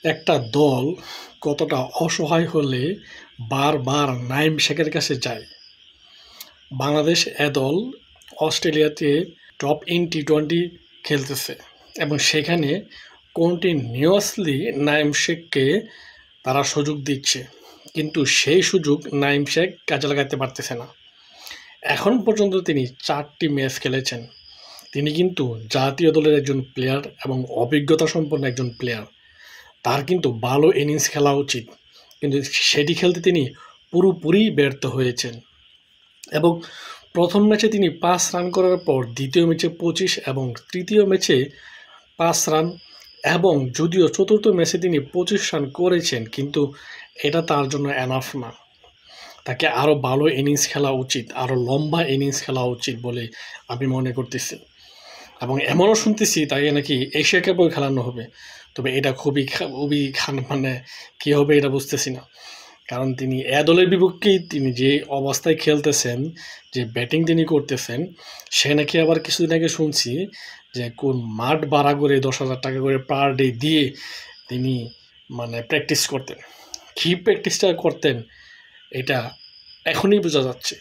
একটা দল কতটা অসহায় হলে বারবার নাইম শেখের কাছে যায়। বাংলাদেশ এ দল অস্ট্রেলিয়াতে টপ ইন টি-20 খেলতেছে এবং সেখানে কন্টিনিউয়াসলি নাইম শেখকে তারা সুযোগ দিচ্ছে, কিন্তু সেই সুযোগ নাইম শেখ কাজে লাগাতে পারতেছে না। এখন পর্যন্ত তিনি 4টি ম্যাচ খেলেছেন। তিনি কিন্তু জাতীয় দলের একজন প্লেয়ার এবং অভিজ্ঞতা সম্পন্ন একজন প্লেয়ার। তার কিন্তু ভালো ইনিংস খেলা উচিত, কিন্তু সেটি খেলতে তিনি পুরোপুরি ব্যর্থ হয়েছেন। এবং প্রথম ম্যাচে তিনি 5 রান করার পর দ্বিতীয় ম্যাচে 25 এবং তৃতীয় ম্যাচে 5 রান, এবং যদিও চতুর্থ ম্যাচে তিনি 25 রান করেছেন, কিন্তু এটা তার জন্য এনাফ না। তাকে আরও ভালো ইনিংস খেলা উচিত, আরও লম্বা ইনিংস খেলা উচিত বলে আমি মনে করতেছি। এবং এমনও শুনতেছি তাকে নাকি এশিয়া কাপেও খেলানো হবে। তবে এটা খুবই মানে কী হবে এটা বুঝতেছি না। কারণ তিনি এ দলের বিপক্ষেই তিনি যে অবস্থায় খেলতেছেন, যে ব্যাটিং তিনি করতেছেন, সে নাকি আবার কিছুদিন আগে শুনছি যে কোন মাঠ ভাড়া করে 10,000 টাকা করে পার ডে দিয়ে তিনি মানে প্র্যাকটিস করতেন। কী প্র্যাকটিসটা করতেন এটা এখনই বোঝা যাচ্ছে।